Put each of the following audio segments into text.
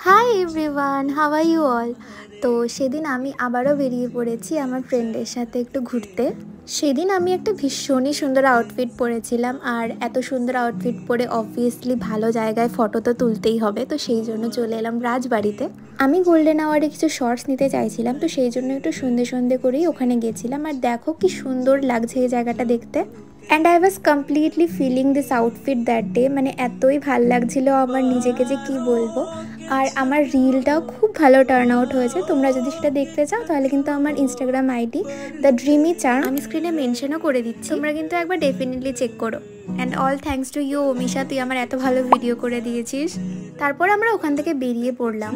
High everyone, how are you all. তো সেদিন আমি আবারও বেরিয়ে পড়েছি আমার ফ্রেন্ডের সাথে একটু ঘুরতে। সেদিন আমি একটা ভীষণই সুন্দর আউটফিট পরেছিলাম, আর এত সুন্দর আউটফিট পরে অবভিয়াসলি ভালো জায়গায় ফটো তো তুলতেই হবে। তো সেই জন্য চলে এলাম রাজবাড়িতে। আমি গোল্ডেন আওয়ারে কিছু শর্টস নিতে চাইছিলাম, তো সেই জন্য একটু সন্ধে সন্ধে করেই ওখানে গেছিলাম। আর দেখো কি সুন্দর লাগছে এই জায়গাটা দেখতে। And I was completely feeling this outfit that day. মানে এতই ভাল লাগছিল আমার নিজেকে যে কি বলবো। আর আমার রিলটাও খুব ভালো টার্ন আউট হয়েছে। তোমরা যদি সেটা দেখতে চাও তাহলে কিন্তু আমার Instagram ID the dreamy charm আমি স্ক্রিনে মেনশনও করে দিচ্ছি, তোমরা কিন্তু একবার ডেফিনেটলি চেক করো। And all thanks to you Amisha, তুই আমার এত ভালো ভিডিও করে দিয়েছিস। তারপর আমরা ওখান থেকে বেরিয়ে পড়লাম।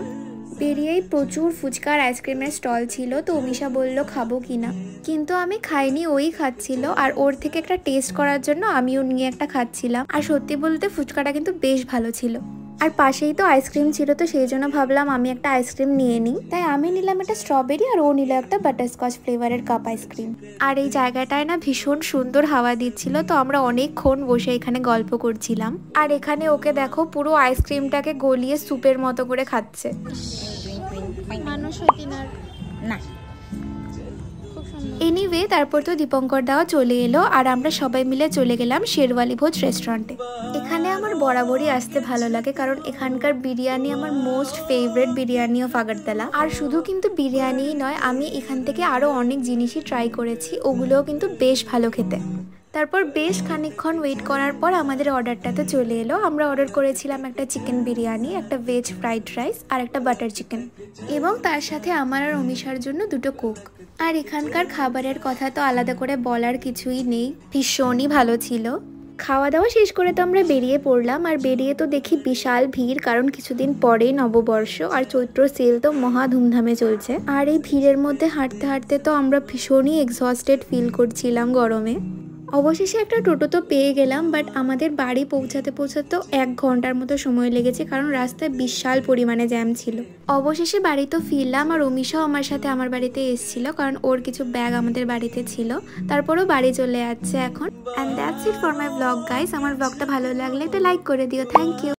বেরিয়েই প্রচুর ফুচকার আইসক্রিমের স্টল ছিল। তো অমিশা বলল খাবো কিনা, কিন্তু আমি খাইনি, ওই খাচ্ছিল। আর ওর থেকে একটা টেস্ট করার জন্য আমিও নিয়ে একটা খাচ্ছিলাম। আর সত্যি বলতে ফুচকাটা কিন্তু বেশ ভালো ছিল। আর পাশেই তো আইসক্রিম ছিল, তো সেই জন্য ভাবলাম আমি একটা আইসক্রিম নিয়ে নিই। তাই আমি নিলাম একটা স্ট্রবেরি, আর ও নিল একটা বাটারস্কচ ফ্লেভারের কাপ আইসক্রিম। আর এই জায়গাটায় না ভীষণ সুন্দর হাওয়া দিচ্ছিল, তো আমরা অনেকক্ষণ বসে এখানে গল্প করছিলাম। আর এখানে ওকে দেখো পুরো আইসক্রিমটাকে গলিয়ে স্যুপের মতো করে খাচ্ছে। মানুষ না। এনিওয়ে, তারপর তো দীপঙ্কর দাও চলে এলো, আর আমরা সবাই মিলে চলে গেলাম শেরওয়ালি ভোজ রেস্টুরেন্টে। এখানে আমার বরাবরই আসতে ভালো লাগে, কারণ এখানকার বিরিয়ানি আমার most favourite biryani of Agartala. আর শুধু কিন্তু বিরিয়ানিই নয়, আমি এখান থেকে আরও অনেক জিনিসই ট্রাই করেছি, ওগুলোও কিন্তু বেশ ভালো খেতে। তারপর বেশ খানিকক্ষণ ওয়েট করার পর আমাদের অর্ডারটাতে চলে এলো। আমরা অর্ডার করেছিলাম একটা চিকেন বিরিয়ানি, একটা ভেজ ফ্রাইড রাইস আর একটা বাটার চিকেন, এবং তার সাথে আমার আর অমিশার জন্য দুটো কোক। আর এখানকার খাবারের কথা তো আলাদা করে বলার কিছুই নেই, ভীষণই ভালো ছিল। খাওয়া দাওয়া শেষ করে তো আমরা বেরিয়ে পড়লাম। আর বেরিয়ে তো দেখি বিশাল ভিড়, কারণ কিছুদিন পরেই নববর্ষ, আর চৈত্র সেল তো মহা ধুমধামে চলছে। আর এই ভিড়ের মধ্যে হাঁটতে হাঁটতে তো আমরা ভীষণই এক্সস্টেড ফিল করছিলাম গরমে। অবশেষে একটা টোটো তো পেয়ে গেলাম, বাট আমাদের বাড়ি পৌঁছাতে পৌঁছাতেও 1 ঘন্টার মতো সময় লেগেছে, কারণ রাস্তায় বিশাল পরিমাণে জ্যাম ছিল। অবশেষে বাড়ি তো ফিরলাম, আর অমিশাও আমার সাথে আমার বাড়িতে এসেছিল, কারণ ওর কিছু ব্যাগ আমাদের বাড়িতে ছিল। তারপরও বাড়ি চলে যাচ্ছে এখন। And that's it for my blog guys. আমার ব্লগটা ভালো লাগলে একটা লাইক করে দিও। Thank you.